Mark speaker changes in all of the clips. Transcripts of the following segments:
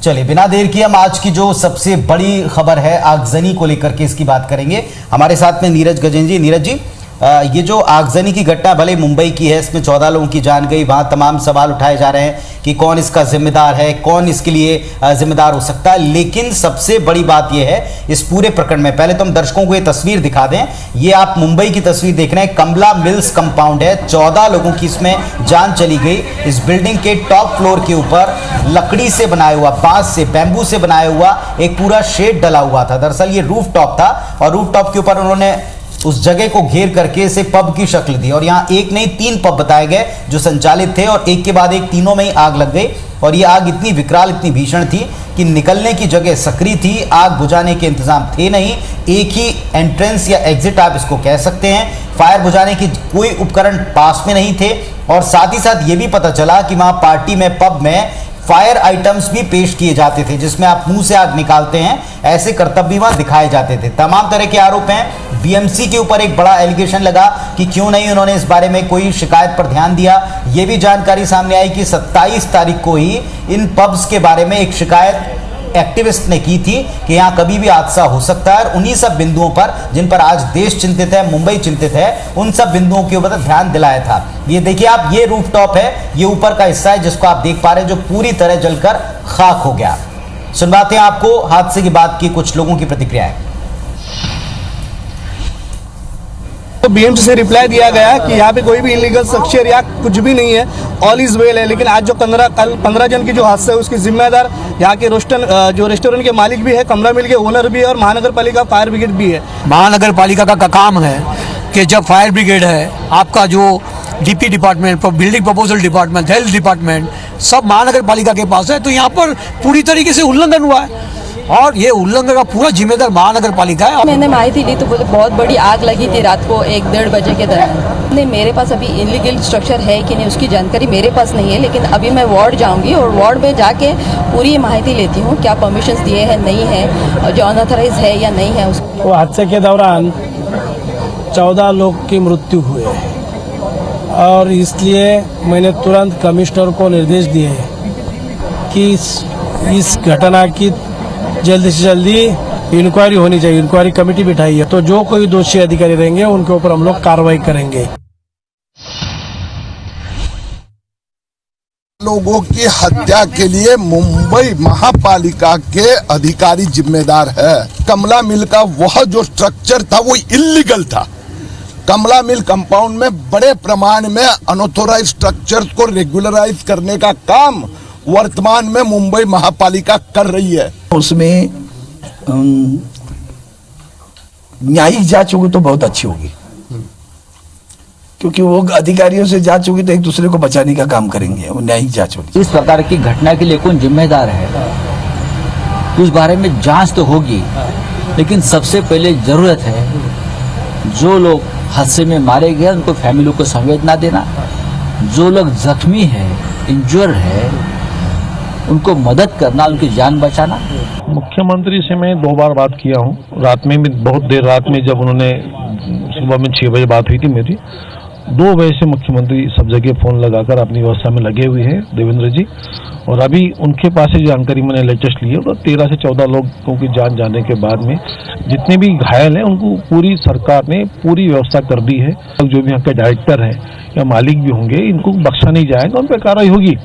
Speaker 1: चलिए बिना देर किए हम आज की जो सबसे बड़ी खबर है आगजनी को लेकर के इसकी बात करेंगे। हमारे साथ में नीरज गजेन जी। नीरज जी, ये जो आगजनी की घटना भले मुंबई की है, इसमें 14 लोगों की जान गई, वहां तमाम सवाल उठाए जा रहे हैं कि कौन इसका जिम्मेदार है, कौन इसके लिए जिम्मेदार हो सकता है। लेकिन सबसे बड़ी बात यह है इस पूरे प्रकरण में, पहले तो हम दर्शकों को ये तस्वीर दिखा दें। ये आप मुंबई की तस्वीर देख रहे हैं, कमला मिल्स कंपाउंड है, 14 लोगों की इसमें जान चली गई। इस बिल्डिंग के टॉप फ्लोर के ऊपर लकड़ी से बनाया हुआ, बांस से, बैम्बू से बनाया हुआ एक पूरा शेड डला हुआ था। दरअसल ये रूफ टॉप था और रूफ टॉप के ऊपर उन्होंने उस जगह को घेर करके इसे पब की शक्ल दी और यहाँ एक नहीं 3 पब बताए गए जो संचालित थे और एक के बाद एक तीनों में ही आग लग गई। और ये आग इतनी विकराल, इतनी भीषण थी कि निकलने की जगह सकरी थी, आग बुझाने के इंतजाम थे नहीं। एक ही एंट्रेंस या एग्जिट आप इसको कह सकते हैं, फायर बुझाने की कोई उपकरण पास में नहीं थे। और साथ ही साथ ये भी पता चला कि वहाँ पार्टी में, पब में फायर आइटम्स भी पेश किए जाते थे जिसमें आप मुंह से आग निकालते हैं, ऐसे करतब भी वहां दिखाए जाते थे। तमाम तरह के आरोप हैं। बीएमसी के ऊपर एक बड़ा एलिगेशन लगा कि क्यों नहीं उन्होंने इस बारे में कोई शिकायत पर ध्यान दिया। यह भी जानकारी सामने आई कि 27 तारीख को ही इन पब्स के बारे में एक शिकायत एक्टिविस्ट ने की थी कि यहाँ कभी भी हादसा हो सकता है। और उन्हीं सब बिंदुओं पर जिन पर आज देश चिंतित है, मुंबई चिंतित है, उन सब बिंदुओं के ऊपर ध्यान दिलाया था। ये देखिए आप, ये रूफटॉप है, ये ऊपर का हिस्सा है जिसको आप देख पा रहे हैं जो पूरी तरह जलकर खाक हो गया। सुनवाते हैं आपको हादसे के बाद की कुछ लोगों की प्रतिक्रियाएं।
Speaker 2: तो बीएमसी से रिप्लाई दिया गया कि यहाँ पे कोई भी इलीगल स्ट्रक्चर या कुछ भी नहीं है, ऑल इज वेल है। लेकिन आज जो कल 15 जन की जो हादसा है उसकी जिम्मेदार यहाँ के जो रेस्टोरेंट के मालिक भी है, कमला मिल के ओनर भी है और महानगर पालिका फायर ब्रिगेड भी है।
Speaker 3: महानगर पालिका का काम है कि जब फायर ब्रिगेड है, आपका जो DP department, building proposal department, health department, सब महानगर पालिका के पास है। तो यहाँ पर पूरी तरीके से उल्लंघन हुआ है और ये उल्लंघन का पूरा जिम्मेदार महानगर पालिका है।
Speaker 4: मैंने माहिती ली तो बहुत बड़ी आग लगी थी रात को 1-1:30 बजे के दौरान। नहीं, मेरे पास अभी इलीगल स्ट्रक्चर है कि नहीं उसकी जानकारी मेरे पास नहीं है, लेकिन अभी मैं वार्ड जाऊंगी और वार्ड में जाके पूरी माहिती लेती हूँ क्या परमिशंस दिए हैं, नहीं है, जो अनऑथराइज है या नहीं है।
Speaker 2: वो हादसे के दौरान 14 लोग की मृत्यु हुई है और इसलिए मैंने तुरंत कमिश्नर को निर्देश दिए कि इस घटना की जल्दी से जल्दी इंक्वायरी होनी चाहिए। इंक्वायरी कमेटी बिठाई है, तो जो कोई दोषी अधिकारी रहेंगे उनके ऊपर हम लोग कार्रवाई करेंगे।
Speaker 5: लोगों की हत्या के लिए मुंबई महापालिका के अधिकारी जिम्मेदार है। कमला मिल का वह जो स्ट्रक्चर था वो इल्लीगल था। कमला मिल कंपाउंड में बड़े प्रमाण में अनऑथोराइज स्ट्रक्चर्स को रेगुलराइज करने का काम वर्तमान में मुंबई महापालिका कर रही है।
Speaker 6: उसमें न्यायिक जांच होगी तो बहुत अच्छी होगी, क्योंकि वो अधिकारियों से जांच होगी तो एक दूसरे को बचाने का काम करेंगे। वो न्यायिक जांच होगी।
Speaker 7: इस प्रकार की घटना के लिए कौन जिम्मेदार है, उस बारे में जांच तो होगी, लेकिन सबसे पहले जरूरत है जो लोग हादसे में मारे गए उनको फैमिली को संवेदना देना, जो लोग जख्मी है, इंजर है, उनको मदद करना, उनकी जान बचाना।
Speaker 8: मुख्यमंत्री से मैं 2 बार बात किया हूँ, रात में भी बहुत देर रात में, जब उन्होंने सुबह में 6 बजे बात हुई थी मेरी, 2 बजे से मुख्यमंत्री सब जगह फोन लगाकर अपनी व्यवस्था में लगे हुए हैं देवेंद्र जी। और अभी उनके पास से जानकारी मैंने लेटेस्ट ली है, तो 13 से 14 लोगों की जान जाने के बाद में जितने भी घायल हैं उनको पूरी सरकार ने पूरी व्यवस्था कर दी है। जो भी यहाँ के डायरेक्टर हैं या मालिक भी होंगे, इनको बख्शा नहीं जाएगा, उन पर कार्रवाई होगी।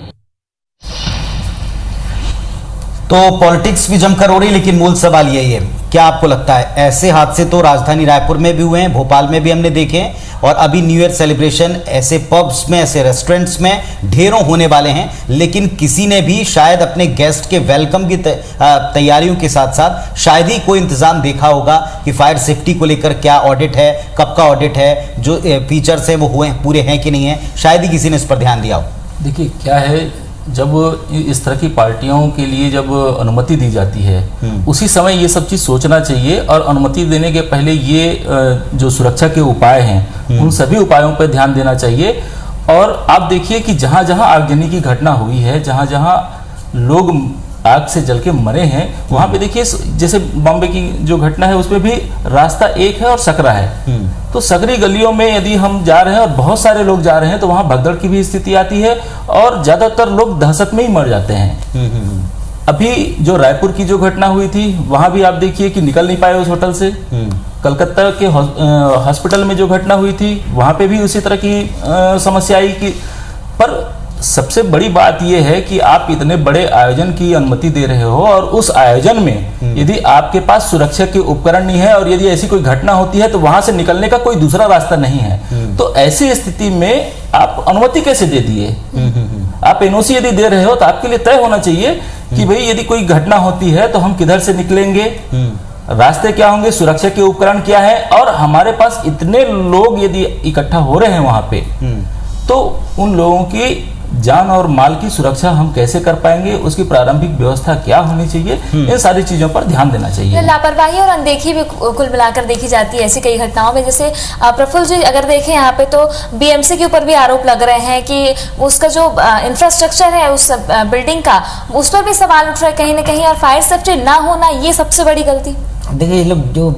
Speaker 1: तो पॉलिटिक्स भी जमकर हो रही, लेकिन मूल सवाल यही है, क्या आपको लगता है ऐसे हादसे तो राजधानी रायपुर में भी हुए हैं, भोपाल में भी हमने देखे हैं, और अभी न्यू ईयर सेलिब्रेशन ऐसे पब्स में, ऐसे रेस्टोरेंट्स में ढेरों होने वाले हैं, लेकिन किसी ने भी शायद अपने गेस्ट के वेलकम की तैयारियों के साथ साथ शायद ही कोई इंतजाम देखा होगा कि फायर सेफ्टी को लेकर क्या ऑडिट है, कब का ऑडिट है, जो फीचर्स हैं वो हुए पूरे हैं कि नहीं है, शायद ही किसी ने इस पर ध्यान दिया हो।
Speaker 9: देखिए क्या है, जब इस तरह की पार्टियों के लिए जब अनुमति दी जाती है उसी समय ये सब चीज़ सोचना चाहिए, और अनुमति देने के पहले ये जो सुरक्षा के उपाय हैं उन सभी उपायों पर ध्यान देना चाहिए। और आप देखिए कि जहाँ जहाँ आगजनी की घटना हुई है, जहाँ जहाँ लोग आग से जल के मरे हैं, वहां पे देखिए जैसे बॉम्बे की जो घटना है उसमें भी रास्ता एक है और सकरा है। तो सकरी गलियों में यदि हम जा रहे हैं और बहुत सारे लोग जा रहे हैं तो वहां भगदड़ की भी स्थिति आती है और ज्यादातर लोग दहशत में ही मर जाते हैं। अभी जो रायपुर की जो घटना हुई थी वहां भी आप देखिए कि निकल नहीं पाए उस होटल से। कलकत्ता के हॉस्पिटल में जो घटना हुई थी वहां पे भी उसी तरह की समस्या आई कि, पर सबसे बड़ी बात यह है कि आप इतने बड़े आयोजन की अनुमति दे रहे हो और उस आयोजन में यदि आपके पास सुरक्षा के उपकरण नहीं है और यदि ऐसी कोई घटना होती है तो वहां से निकलने का कोई दूसरा रास्ता नहीं है, तो ऐसी स्थिति में आप अनुमति कैसे दे दिए? आप एनओसी यदि दे रहे हो तो आपके लिए तय होना चाहिए कि भाई यदि कोई घटना होती है तो हम किधर से निकलेंगे, रास्ते क्या होंगे, सुरक्षा के उपकरण क्या है, और हमारे पास इतने लोग यदि इकट्ठा हो रहे हैं वहां पे तो उन लोगों की जान और माल की सुरक्षा हम कैसे कर पाएंगे, उसकी प्रारंभिक व्यवस्था क्या होनी चाहिए, इन सारी चीजों पर ध्यान देना चाहिए।
Speaker 10: लापरवाही और अनदेखी भी कुल मिलाकर देखी जाती है ऐसी कई घटनाओं में। जैसे प्रफुल्ल जी अगर देखें यहाँ पे तो बीएमसी के ऊपर भी आरोप लग रहे हैं कि उसका जो इंफ्रास्ट्रक्चर है उस बिल्डिंग का, उस पर भी सवाल उठ रहे हैं कहीं ना कहीं, और फायर सेफ्टी ना होना ये सबसे बड़ी गलती।
Speaker 11: देखिए ये लोग जो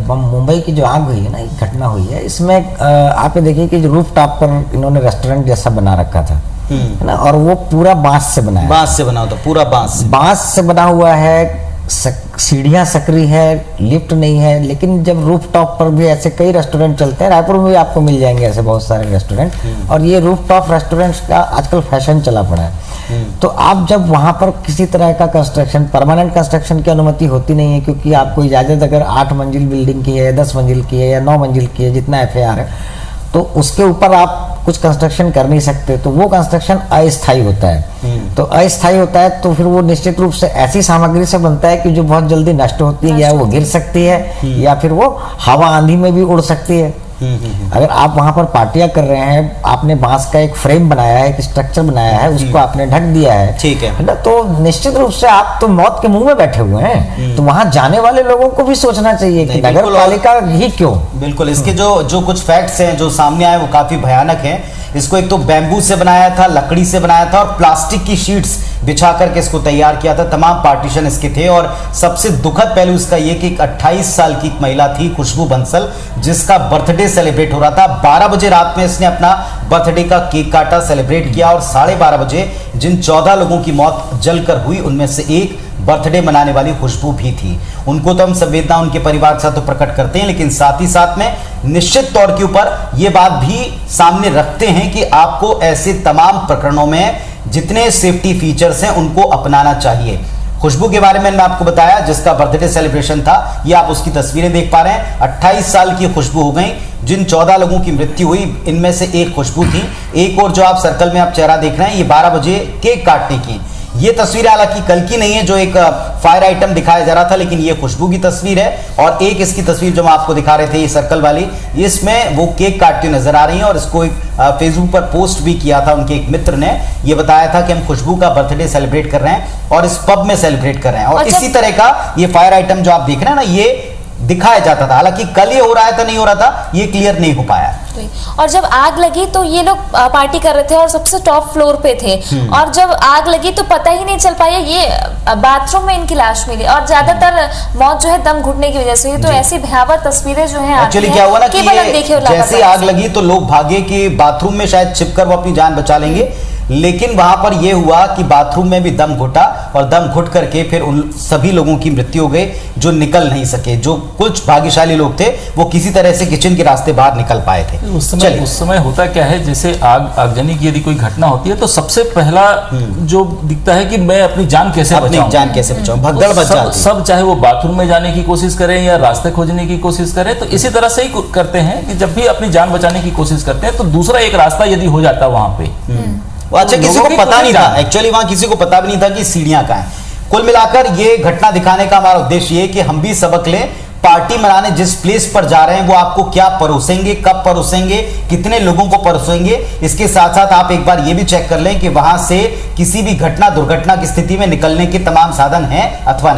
Speaker 11: मुंबई की जो आग हुई है ना, एक घटना हुई है, इसमें आप ये देखिए कि जो रूफ टॉप पर इन्होंने रेस्टोरेंट जैसा बना रखा था है ना, और वो पूरा बांस से बना है,
Speaker 1: बांस से बना होता, पूरा बांस
Speaker 11: से बना हुआ है, सीढ़ियां सकरी है, लिफ्ट नहीं है। लेकिन जब रूफ टॉप पर भी ऐसे कई रेस्टोरेंट चलते हैं, रायपुर में भी आपको मिल जाएंगे ऐसे बहुत सारे रेस्टोरेंट, और ये रूफ टॉप रेस्टोरेंट्स का आजकल फैशन चला पड़ा है। तो आप जब वहां पर किसी तरह का कंस्ट्रक्शन, परमानेंट कंस्ट्रक्शन की अनुमति होती नहीं है, क्योंकि आपको इजाजत अगर 8 मंजिल बिल्डिंग की है, 10 मंजिल की है या 9 मंजिल की है, जितना FAR है, तो उसके ऊपर आप कुछ कंस्ट्रक्शन कर नहीं सकते, तो वो कंस्ट्रक्शन अस्थायी होता है। तो अस्थायी होता है तो फिर वो निश्चित रूप से ऐसी सामग्री से बनता है कि जो बहुत जल्दी नष्ट होती है, या वो गिर सकती है, या फिर वो हवा आंधी में भी उड़ सकती है। अगर आप वहां पर पार्टियां कर रहे हैं, आपने बांस का एक फ्रेम बनाया है, एक स्ट्रक्चर बनाया है, उसको आपने ढक दिया है,
Speaker 1: ठीक है
Speaker 11: ना, तो निश्चित रूप से आप तो मौत के मुंह में बैठे हुए हैं। तो वहां जाने वाले लोगों को भी सोचना चाहिए कि नगर पालिका ही क्यों।
Speaker 1: बिल्कुल, इसके जो कुछ फैक्ट्स हैं जो सामने आए वो काफी भयानक हैं। इसको एक तो बैम्बू से बनाया था, लकड़ी से बनाया था, और प्लास्टिक की शीट्स बिछा करके इसको तैयार किया था। तमाम पार्टीशन इसके थे, और सबसे दुखद पहलू इसका ये कि 28 साल की एक महिला थी, खुशबू बंसल, जिसका बर्थडे सेलिब्रेट हो रहा था। 12 बजे रात में इसने अपना बर्थडे का केक काटा, सेलिब्रेट किया, और 12:30 बजे जिन 14 लोगों की मौत जलकर हुई उनमें से एक बर्थडे मनाने वाली खुशबू भी थी। उनको तो हम संवेदना उनके परिवार के साथ तो प्रकट करते हैं, लेकिन साथ ही साथ में निश्चित तौर के ऊपर ये बात भी सामने रखते हैं कि आपको ऐसे तमाम प्रकरणों में जितने सेफ्टी फीचर्स हैं उनको अपनाना चाहिए। खुशबू के बारे में मैं आपको बताया, जिसका बर्थडे सेलिब्रेशन था, ये आप उसकी तस्वीरें देख पा रहे हैं। 28 साल की खुशबू हो गई। जिन 14 लोगों की मृत्यु हुई इनमें से एक खुशबू थी। एक और जो आप सर्कल में आप चेहरा देख रहे हैं, ये 12 बजे केक काटने की ये तस्वीर हालांकि कल की नहीं है जो एक फायर आइटम दिखाया जा रहा था, लेकिन ये खुशबू की तस्वीर है। और एक इसकी तस्वीर जो हम आपको दिखा रहे थे, ये सर्कल वाली, इसमें वो केक काटती नजर आ रही है। और इसको एक फेसबुक पर पोस्ट भी किया था उनके एक मित्र ने, ये बताया था कि हम खुशबू का बर्थडे सेलिब्रेट कर रहे हैं और इस पब में सेलिब्रेट कर रहे हैं। और इसी तरह का ये फायर आइटम जो आप देख रहे हैं ना, ये दिखाया जाता था। हालांकि कल ये हो रहा था नहीं हो रहा था, ये क्लियर नहीं हो पाया।
Speaker 10: और जब आग लगी तो ये लोग पार्टी कर रहे थे और सबसे टॉप फ्लोर पे थे, और जब आग लगी तो पता ही नहीं चल पाया, ये बाथरूम में इनकी लाश मिली, और ज्यादातर मौत जो है दम घुटने की वजह से हुई। तो ऐसी भयावह तस्वीरें जो है
Speaker 1: एक्चुअली क्या हुआ ना कि जैसे आग लगी तो लोग भागे कि बाथरूम में शायद छिपकर वो अपनी जान बचा लेंगे, लेकिन वहां पर यह हुआ कि बाथरूम में भी दम घुटा, और दम घुट करके फिर उन सभी लोगों की मृत्यु हो गई जो निकल नहीं सके। जो कुछ भाग्यशाली लोग थे वो किसी तरह से किचन के रास्ते बाहर निकल पाए थे।
Speaker 9: उस समय होता क्या है, जैसे आगजनी की यदि कोई घटना होती है तो सबसे पहला जो दिखता है कि मैं अपनी जान कैसे बचाऊं,
Speaker 1: भगदड़ मच जाती।
Speaker 9: सब चाहे वो बाथरूम में जाने की कोशिश करें या रास्ते खोजने की कोशिश करें, तो इसी तरह से ही करते हैं कि जब भी अपनी जान बचाने की कोशिश करते हैं तो दूसरा एक रास्ता यदि हो जाता है वहां पे।
Speaker 1: अच्छा, किसी को पता नहीं था, एक्चुअली वहां किसी को पता भी नहीं था कि सीढ़ियां कहां हैं। कुल मिलाकर ये घटना दिखाने का हमारा उद्देश्य ये कि हम भी सबक लें, पार्टी मनाने जिस प्लेस पर जा रहे हैं वो आपको क्या परोसेंगे, कब परोसेंगे, कितने लोगों को परोसेंगे। इसके साथ साथ आप एक बार ये भी चेक कर लें कि वहां से किसी भी घटना दुर्घटना की स्थिति में निकलने के तमाम साधन हैं अथवा नहीं।